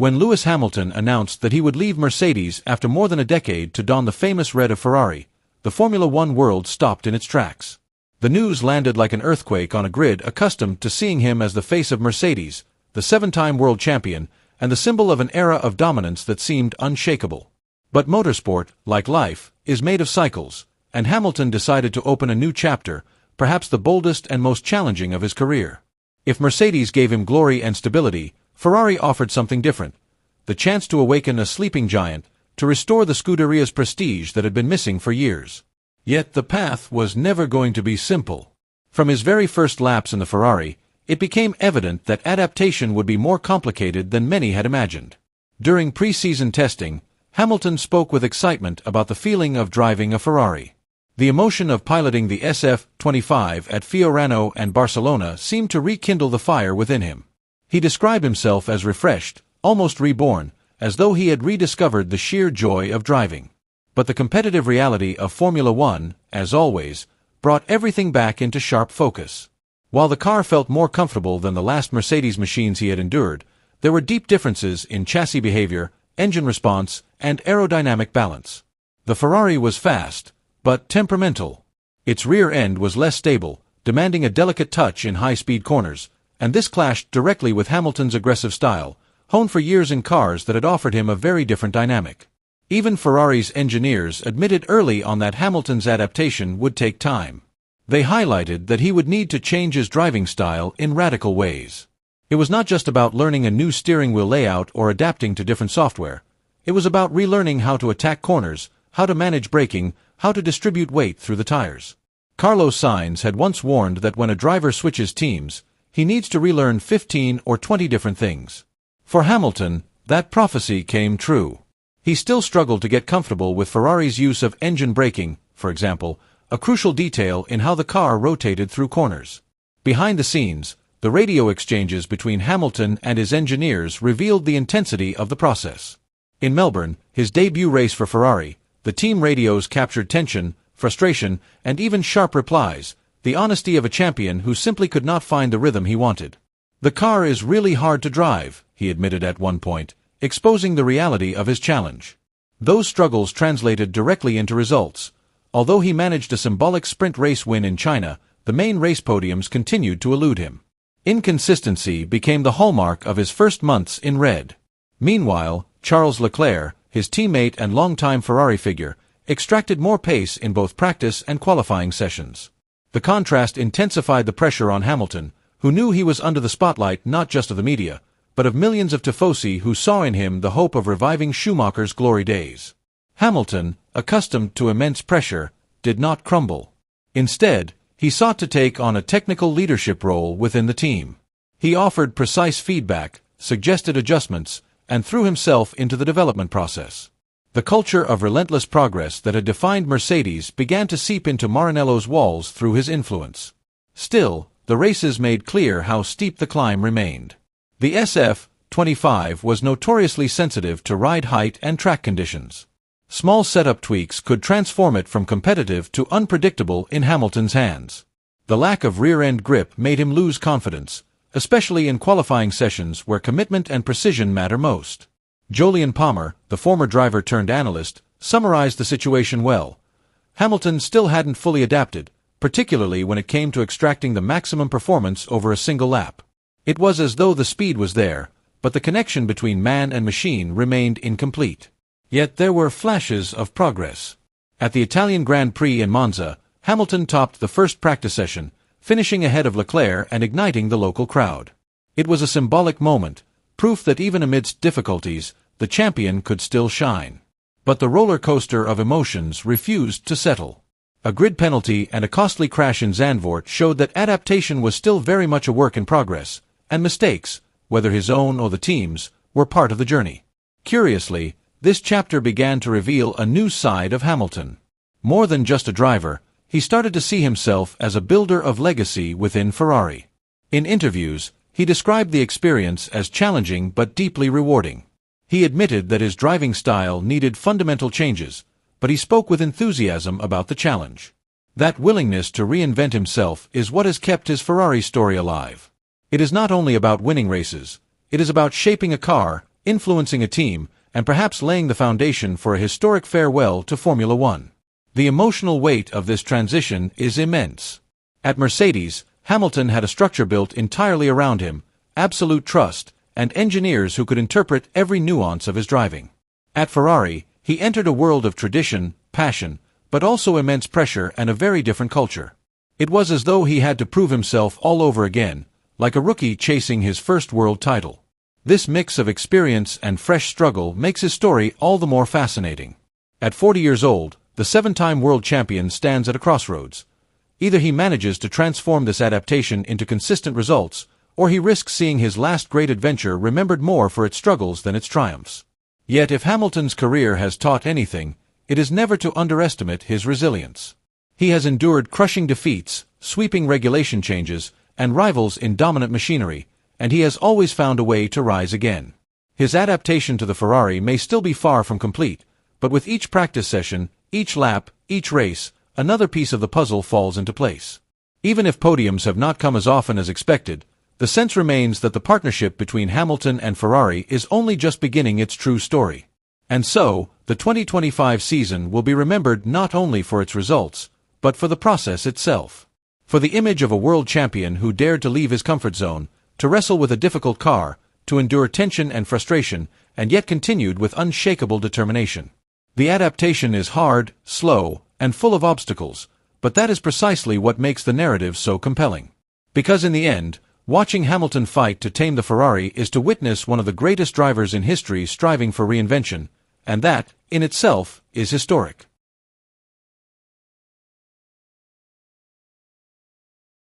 When Lewis Hamilton announced that he would leave Mercedes after more than a decade to don the famous red of Ferrari, the Formula One world stopped in its tracks. The news landed like an earthquake on a grid accustomed to seeing him as the face of Mercedes, the 7-time world champion, and the symbol of an era of dominance that seemed unshakable. But motorsport, like life, is made of cycles, and Hamilton decided to open a new chapter, perhaps the boldest and most challenging of his career. If Mercedes gave him glory and stability, Ferrari offered something different: the chance to awaken a sleeping giant, to restore the Scuderia's prestige that had been missing for years. Yet the path was never going to be simple. From his very first laps in the Ferrari, it became evident that adaptation would be more complicated than many had imagined. During pre-season testing, Hamilton spoke with excitement about the feeling of driving a Ferrari. The emotion of piloting the SF-25 at Fiorano and Barcelona seemed to rekindle the fire within him. He described himself as refreshed, almost reborn, as though he had rediscovered the sheer joy of driving. But the competitive reality of Formula One, as always, brought everything back into sharp focus. While the car felt more comfortable than the last Mercedes machines he had endured, there were deep differences in chassis behavior, engine response, and aerodynamic balance. The Ferrari was fast, but temperamental. Its rear end was less stable, demanding a delicate touch in high-speed corners, and this clashed directly with Hamilton's aggressive style, honed for years in cars that had offered him a very different dynamic. Even Ferrari's engineers admitted early on that Hamilton's adaptation would take time. They highlighted that he would need to change his driving style in radical ways. It was not just about learning a new steering wheel layout or adapting to different software. It was about relearning how to attack corners, how to manage braking, how to distribute weight through the tires. Carlos Sainz had once warned that when a driver switches teams, he needs to relearn 15 or 20 different things. For Hamilton, that prophecy came true. He still struggled to get comfortable with Ferrari's use of engine braking, for example, a crucial detail in how the car rotated through corners. Behind the scenes, the radio exchanges between Hamilton and his engineers revealed the intensity of the process. In Melbourne, his debut race for Ferrari, the team radios captured tension, frustration, and even sharp replies, the honesty of a champion who simply could not find the rhythm he wanted. "The car is really hard to drive," he admitted at one point, exposing the reality of his challenge. Those struggles translated directly into results. Although he managed a symbolic sprint race win in China, the main race podiums continued to elude him. Inconsistency became the hallmark of his first months in red. Meanwhile, Charles Leclerc, his teammate and longtime Ferrari figure, extracted more pace in both practice and qualifying sessions. The contrast intensified the pressure on Hamilton, who knew he was under the spotlight not just of the media, but of millions of tifosi who saw in him the hope of reviving Schumacher's glory days. Hamilton, accustomed to immense pressure, did not crumble. Instead, he sought to take on a technical leadership role within the team. He offered precise feedback, suggested adjustments, and threw himself into the development process. The culture of relentless progress that had defined Mercedes began to seep into Maranello's walls through his influence. Still, the races made clear how steep the climb remained. The SF-25 was notoriously sensitive to ride height and track conditions. Small setup tweaks could transform it from competitive to unpredictable in Hamilton's hands. The lack of rear-end grip made him lose confidence, especially in qualifying sessions where commitment and precision matter most. Jolyon Palmer, the former driver-turned-analyst, summarized the situation well. Hamilton still hadn't fully adapted, particularly when it came to extracting the maximum performance over a single lap. It was as though the speed was there, but the connection between man and machine remained incomplete. Yet there were flashes of progress. At the Italian Grand Prix in Monza, Hamilton topped the first practice session, finishing ahead of Leclerc and igniting the local crowd. It was a symbolic moment, proof that even amidst difficulties, the champion could still shine. But the roller coaster of emotions refused to settle. A grid penalty and a costly crash in Zandvoort showed that adaptation was still very much a work in progress, and mistakes, whether his own or the team's, were part of the journey. Curiously, this chapter began to reveal a new side of Hamilton. More than just a driver, he started to see himself as a builder of legacy within Ferrari. In interviews, he described the experience as challenging but deeply rewarding. He admitted that his driving style needed fundamental changes, but he spoke with enthusiasm about the challenge. That willingness to reinvent himself is what has kept his Ferrari story alive. It is not only about winning races, it is about shaping a car, influencing a team, and perhaps laying the foundation for a historic farewell to Formula One. The emotional weight of this transition is immense. At Mercedes, Hamilton had a structure built entirely around him, absolute trust, and engineers who could interpret every nuance of his driving. At Ferrari, he entered a world of tradition, passion, but also immense pressure and a very different culture. It was as though he had to prove himself all over again, like a rookie chasing his first world title. This mix of experience and fresh struggle makes his story all the more fascinating. At 40 years old, the 7-time world champion stands at a crossroads. Either he manages to transform this adaptation into consistent results, or he risks seeing his last great adventure remembered more for its struggles than its triumphs. Yet if Hamilton's career has taught anything, it is never to underestimate his resilience. He has endured crushing defeats, sweeping regulation changes, and rivals in dominant machinery, and he has always found a way to rise again. His adaptation to the Ferrari may still be far from complete, but with each practice session, each lap, each race, another piece of the puzzle falls into place. Even if podiums have not come as often as expected, the sense remains that the partnership between Hamilton and Ferrari is only just beginning its true story. And so, the 2025 season will be remembered not only for its results, but for the process itself. For the image of a world champion who dared to leave his comfort zone, to wrestle with a difficult car, to endure tension and frustration, and yet continued with unshakable determination. The adaptation is hard, slow, and full of obstacles, but that is precisely what makes the narrative so compelling. Because in the end, watching Hamilton fight to tame the Ferrari is to witness one of the greatest drivers in history striving for reinvention, and that, in itself, is historic.